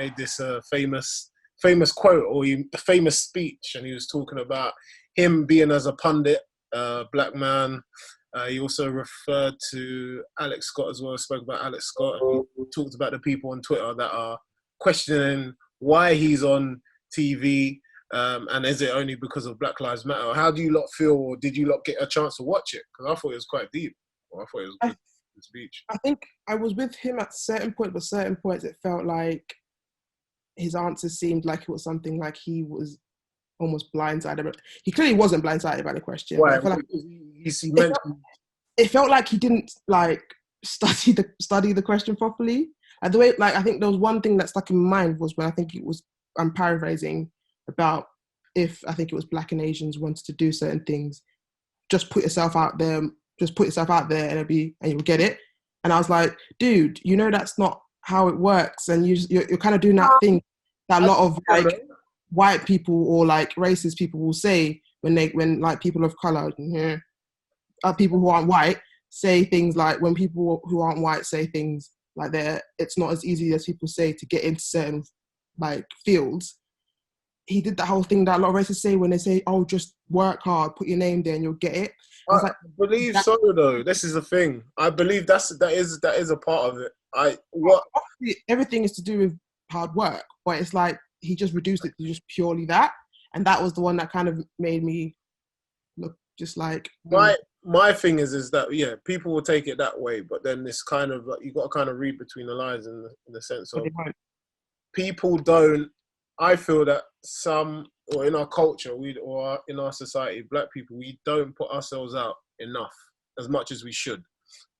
made this famous quote or a famous speech, and he was talking about him being as a pundit, black man. He also referred to Alex Scott as well, spoke about Alex Scott. He talked about the people on Twitter that are questioning why he's on TV, and is it only because of Black Lives Matter? How do you lot feel, or did you lot get a chance to watch it? Because I thought it was quite deep. I thought it was a good speech. I think I was with him at certain points, but certain points it felt like his answer seemed like it was something like he was almost blindsided. But he clearly wasn't blindsided by the question. Why? I felt like it felt like he didn't like study the question properly. Like the way, like I think there was one thing that stuck in my mind was when I think it was, I'm paraphrasing, about if I think it was Black and Asians wanted to do certain things, just put yourself out there, and you'll get it. And I was like, dude, you know that's not how it works, and you're kind of doing that thing that a lot of like white people or like racist people will say when like people of color, people who aren't white say things like, when people who aren't white say things like it's not as easy as people say to get into certain like fields. He did that whole thing that a lot of racists say when they say, "Oh, just work hard, put your name there, and you'll get it." I believe so, though. This is the thing. I believe that is a part of it. Obviously, everything is to do with hard work, but it's like he just reduced it to just purely that, and that was the one that kind of made me look just like. My thing is that people will take it that way, but then it's kind of like you got to kind of read between the lines in the sense of people don't. I feel that or in our culture, or in our society, Black people, we don't put ourselves out enough, as much as we should.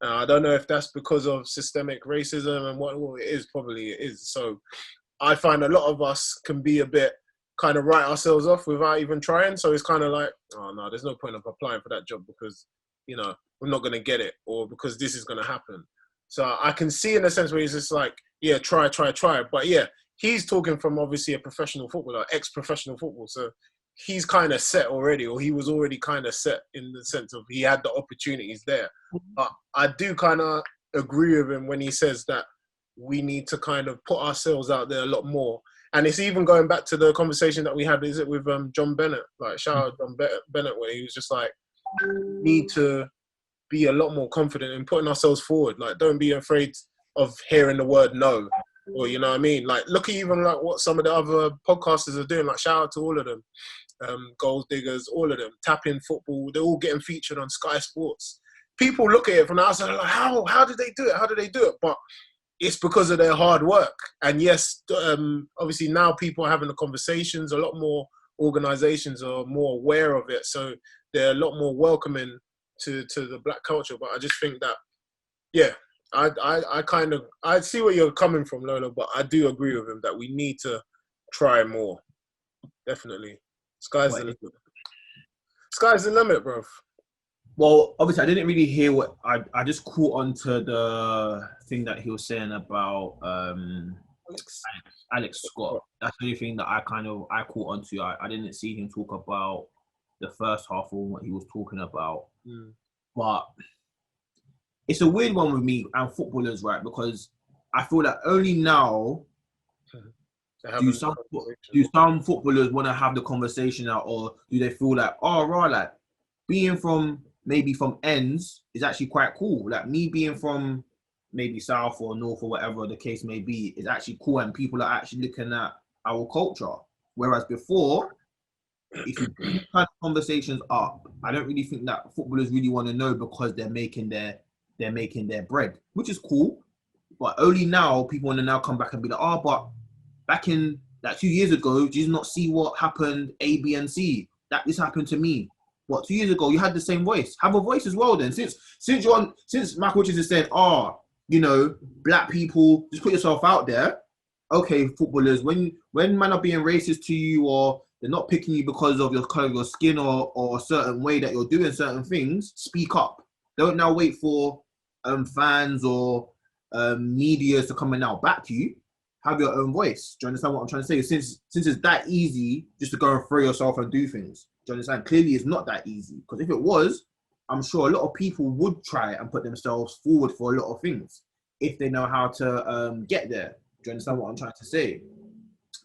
I don't know if that's because of systemic racism and what it is. Probably it is. So I find a lot of us can be a bit kind of write ourselves off without even trying. So it's kind of like, oh no, there's no point of applying for that job because, we're not going to get it, or because this is going to happen. So I can see in a sense where he's just like, yeah, try. But yeah, he's talking from obviously a professional footballer, ex-professional football. So he's kind of set already, or he was already kind of set in the sense of he had the opportunities there. But I do kind of agree with him when he says that we need to kind of put ourselves out there a lot more. And it's even going back to the conversation that we had, is it with John Bennett? Like, shout out John Bennett, where he was just like, need to be a lot more confident in putting ourselves forward. Like, don't be afraid of hearing the word no. Or, you know what I mean? Like, look at even like what some of the other podcasters are doing. Like, shout out to all of them. Gold Diggers, all of them. Tap In Football, they're all getting featured on Sky Sports. People look at it from the outside like, how did they do it? How did they do it? But it's because of their hard work. And yes, obviously now people are having the conversations. A lot more organizations are more aware of it. So they're a lot more welcoming to the Black culture. But I just think that, yeah, I see where you're coming from, Lola, but I do agree with him that we need to try more. Definitely. Sky's the limit. Sky's the limit, bro. Well, obviously, I didn't really hear what I just caught onto the thing that he was saying about Alex Scott. That's the only thing that I caught onto. I didn't see him talk about the first half or what he was talking about. But it's a weird one with me and footballers, right? Because I feel that only now do some footballers want to have the conversation out, or do they feel like, oh, right, like being from ends is actually quite cool. Like me being from maybe South or North or whatever the case may be is actually cool, and people are actually looking at our culture. Whereas before, if you bring these kind of conversations up, I don't really think that footballers really want to know, because they're making their bread, which is cool. But only now people want to now come back and be like, oh, but back in like 2 years ago, did you not see what happened A, B, and C? That this happened to me. What, 2 years ago you had the same voice? Have a voice as well then. Since Micah Richards is saying, Black people, just put yourself out there. Okay, footballers, when man are being racist to you, or they're not picking you because of your color of your skin or a certain way that you're doing certain things, speak up. Don't now wait for fans or media to come and now back you. Have your own voice. Do you understand what I'm trying to say? Since it's that easy just to go and throw yourself and do things. Do you understand? Clearly it's not that easy. Because if it was, I'm sure a lot of people would try and put themselves forward for a lot of things if they know how to get there. you understand what I'm trying to say?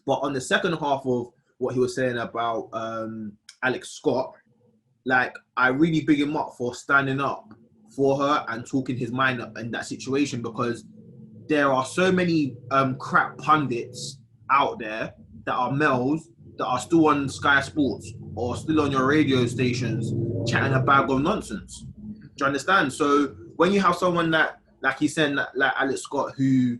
But on the second half of what he was saying about Alex Scott, like, I really big him up for standing up for her and talking his mind up in that situation, because there are so many crap pundits out there that are males that are still on Sky Sports or still on your radio stations chatting a bag of nonsense. Do you understand? So when you have someone that, like he said, like Alex Scott, who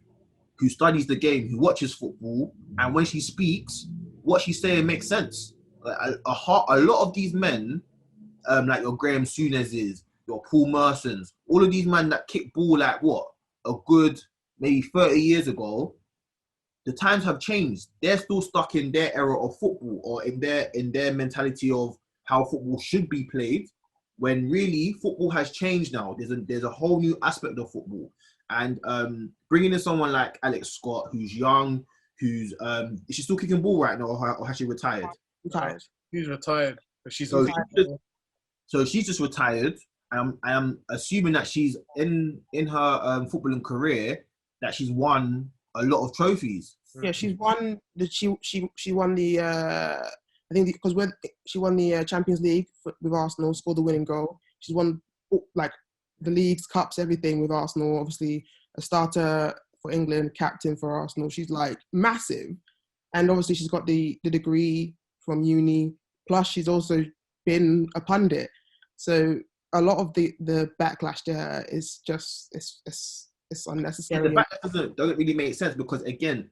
studies the game, who watches football, and when she speaks, what she's saying makes sense. A lot of these men, like your Graham Souness's, your Paul Merson's, all of these men that kick ball like what? A good maybe 30 years ago, the times have changed. They're still stuck in their era of football, or in their mentality of how football should be played, when really football has changed now. There's a whole new aspect of football. And bringing in someone like Alex Scott, who's young, who's is she still kicking ball right now, or has she retired? Retired. She's retired. But she's so she's just retired. I am assuming that she's in her footballing career, that she's won a lot of trophies. Yeah, she's won. She won the. I think because she won the Champions League with Arsenal, scored the winning goal. She's won like the leagues, cups, everything with Arsenal. Obviously, a starter for England, captain for Arsenal. She's like massive, and obviously she's got the degree from uni. Plus, she's also been a pundit. So a lot of the backlash there is just it's unnecessary. Yeah, the backlash doesn't really make sense, because again,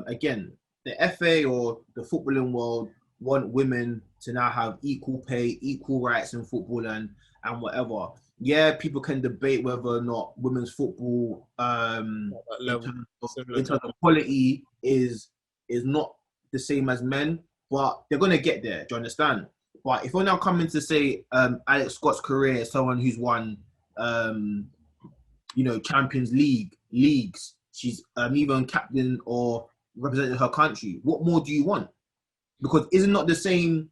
again, the FA or the footballing world want women to now have equal pay, equal rights in football and whatever. Yeah, people can debate whether or not women's football in terms of quality is not the same as men, but they're gonna get there. Do you understand? But if we're now coming to say Alex Scott's career as someone who's won Champions leagues, she's even captain or represented her country, what more do you want? Because isn't not the same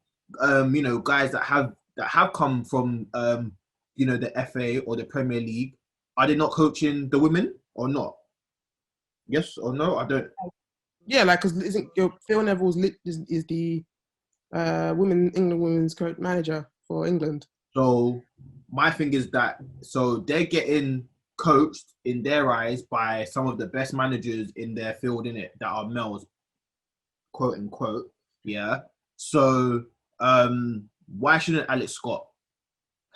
guys that have come from the FA or the Premier League, are they not coaching the women or not? Yes or no? I don't. Yeah, like, because isn't Phil Neville's is the England women's coach manager for England. So my thing is that they're getting coached in their eyes by some of the best managers in their field, in it, that are males, quote unquote. Yeah. So why shouldn't Alex Scott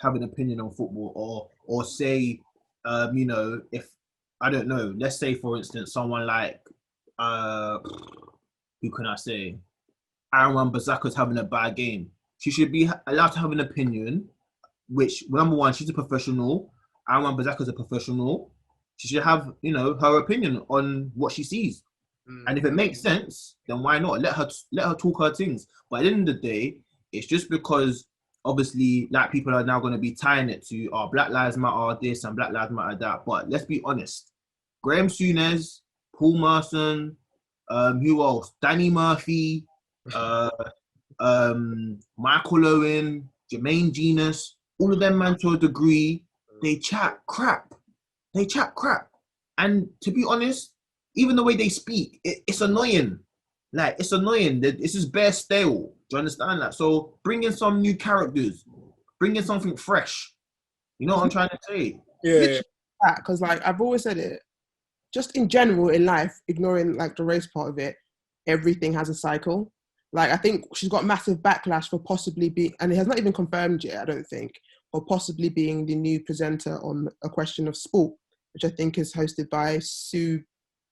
have an opinion on football, or say, if, I don't know, let's say for instance someone like who can I say, Aaron Wan-Bissaka's having a bad game. She should be allowed to have an opinion, which, number one, she's a professional. Aaron Wan-Bissaka's a professional. She should have, her opinion on what she sees. And if it makes sense, then why not? Let her talk her things. But at the end of the day, it's just because, obviously, like, people are now going to be tying it to, Black Lives Matter this and Black Lives Matter that. But let's be honest. Graham Souness, Paul Merson, who else? Danny Murphy, Michael Owen, Jermaine Genius, all of them, man, to a degree, they chat crap. And to be honest, even the way they speak, it's annoying. Like, it's annoying. This is bare stale. Do you understand that? So bring in some new characters. Bring in something fresh. You know what I'm trying to say? Yeah. Because, like, I've always said it, just in general in life, ignoring, like, the race part of it, everything has a cycle. Like, I think she's got massive backlash for possibly being, and it has not even confirmed yet, I don't think, or possibly being the new presenter on A Question of Sport, which I think is hosted by Sue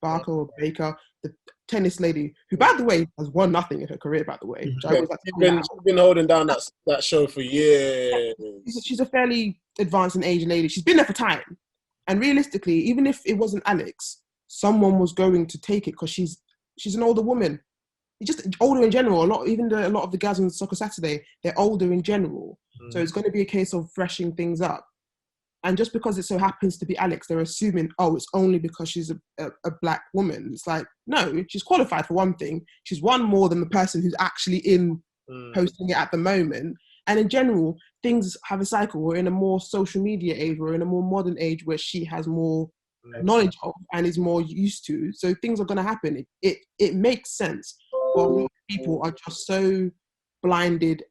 Barker or Baker, the tennis lady, who, by the way, has won nothing in her career, by the way. Which I always like she's been holding down that show for years. She's a fairly advanced in age lady. She's been there for time. And realistically, even if it wasn't Alex, someone was going to take it, because she's an older woman. Just older in general. A lot of the guys on Soccer Saturday, they're older in general. So it's going to be a case of freshening things up. And just because it so happens to be Alex, they're assuming, it's only because she's a black woman. It's like, no, she's qualified for one thing. She's won more than the person who's actually in hosting it at the moment. And in general, things have a cycle. We're in a more social media age. We're in a more modern age where she has more knowledge of and is more used to. So things are going to happen. It makes sense. But a lot of people are just so blinded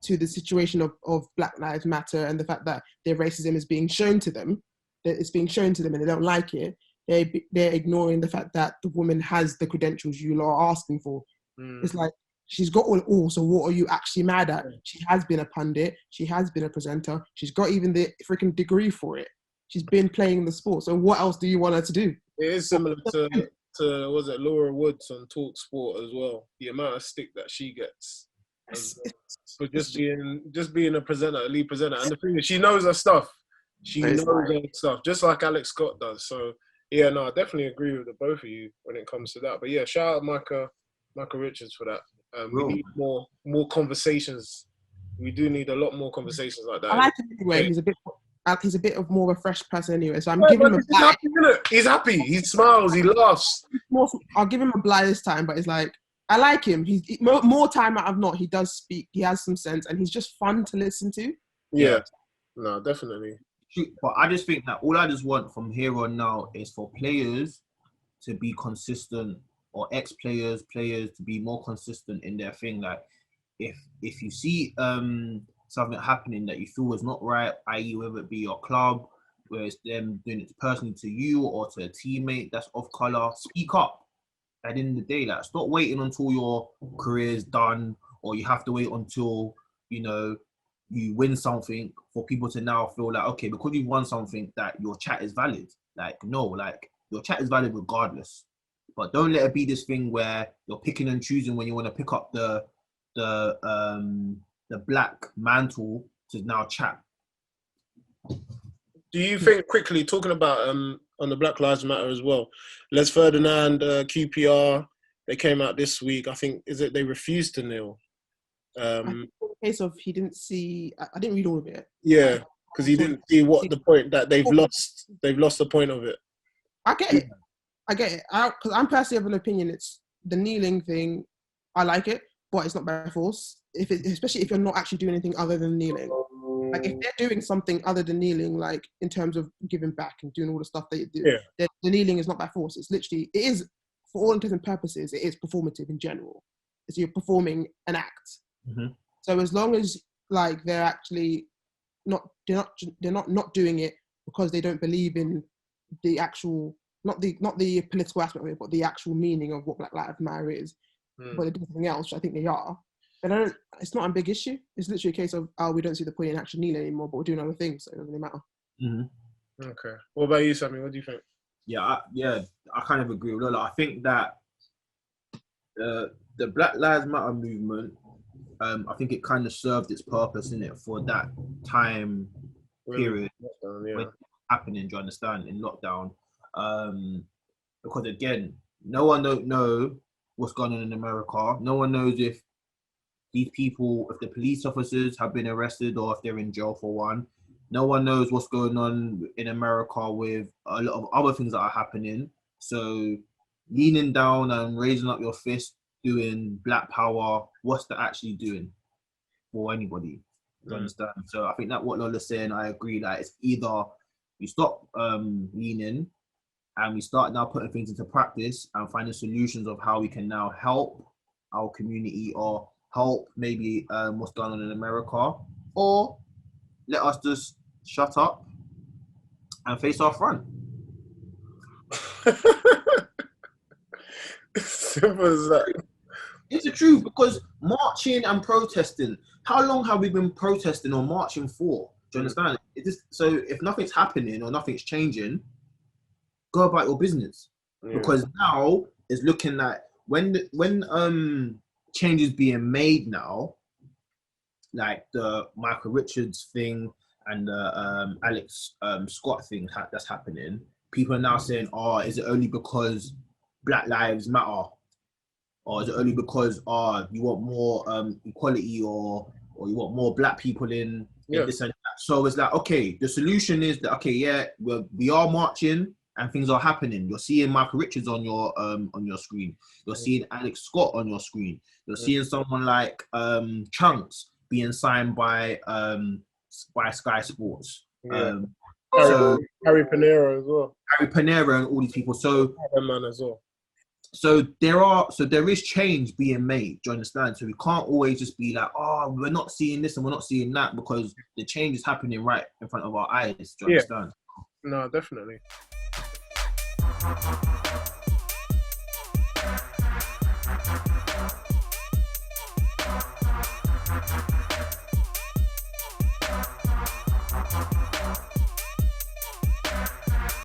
to the situation of Black Lives Matter and the fact that their racism is being shown to them, that it's being shown to them and they don't like it. They're ignoring the fact that the woman has the credentials you are asking for. It's like, she's got all, so what are you actually mad at? She has been a pundit. She has been a presenter. She's got even the freaking degree for it. She's been playing the sport. So what else do you want her to do? It is similar to was it Laura Woods on Talk Sport as well? The amount of stick that she gets for just being a presenter, a lead presenter. And the thing is, she knows her stuff. She knows her stuff, just like Alex Scott does. So yeah, no, I definitely agree with the both of you when it comes to that. But yeah, shout out Micah Richards for that. We need more conversations. We do need a lot more conversations like that. I like him anyway. He's a bit of more of a fresh person anyway. So I'm giving him a blight. He's happy. He smiles. He laughs. I'll give him a blight this time, but it's like, I like him. He's more time out of not. He does speak. He has some sense, and he's just fun to listen to. Yeah. No, definitely. But I just think that all I just want from here on now is for players to be consistent, or ex-players, players to be more consistent in their thing. Like, if you see something happening that you feel is not right, i.e. whether it be your club, where it's them doing it personally to you or to a teammate that's off colour, speak up. At the end of the day, like, stop waiting until your career's done, or you have to wait until, you win something for people to now feel like, okay, because you've won something, that your chat is valid. Like, no, like, your chat is valid regardless. But don't let it be this thing where you're picking and choosing when you want to pick up the black mantle to now chat. Do you think, quickly, talking about on the Black Lives Matter as well, Les Ferdinand, QPR, they came out this week, I think, they refused to kneel? In the case of, he didn't see, I didn't read all of it. Yeah, because he didn't see what the point, that they've lost the point of it. I get it. Because I'm personally of an opinion, it's the kneeling thing, I like it, but it's not by force. Especially if you're not actually doing anything other than kneeling. Like, if they're doing something other than kneeling, like in terms of giving back and doing all the stuff they do, the kneeling is not by force. It's literally, it is, for all intents and purposes, it is performative in general. It's you're performing an act. Mm-hmm. So as long as, like, they're actually they're not doing it because they don't believe in the actual, not the political aspect of it, but the actual meaning of what Black Lives Matter is, but they do something else, which I think they are. But it's not a big issue. It's literally a case of, we don't see the point in actually kneeling anymore, but we're doing other things, so it doesn't really matter. Mm-hmm. Okay. What about you, Sammy? What do you think? I kind of agree with Lola. I think that the Black Lives Matter movement, I think it kind of served its purpose in it for that time period when it was happening, do you understand, in lockdown. Because again, no one don't know what's going on in America. No one knows if these people, if the police officers have been arrested or if they're in jail for one. No one knows what's going on in America with a lot of other things that are happening. So leaning down and raising up your fist, doing Black Power, what's that actually doing for anybody? You understand? So I think that what Lola's saying, I agree that it's either we stop leaning and we start now putting things into practice and finding solutions of how we can now help our community or help maybe what's going on in America, or let us just shut up and face our front. Simple as that. It's the truth, because marching and protesting, how long have we been protesting or marching for? Do you understand? So if nothing's happening or nothing's changing, go about your business. Because now it's looking like when change is being made now, like the Micah Richards thing and the Alex Scott thing that's happening, people are now saying, is it only because Black Lives Matter? Or is it only because you want more equality or you want more Black people in this and that? So it's like, okay, the solution is that, we are marching and things are happening. You're seeing Micah Richards on your screen. You're seeing Alex Scott on your screen. You're seeing someone like Chunks being signed by Sky Sports. Yeah. Harry Panera as well. Harry Panera and all these people. So that man as well. So there is change being made. Do you understand? So we can't always just be like, oh, we're not seeing this and we're not seeing that, because the change is happening right in front of our eyes. Do you understand? No, definitely.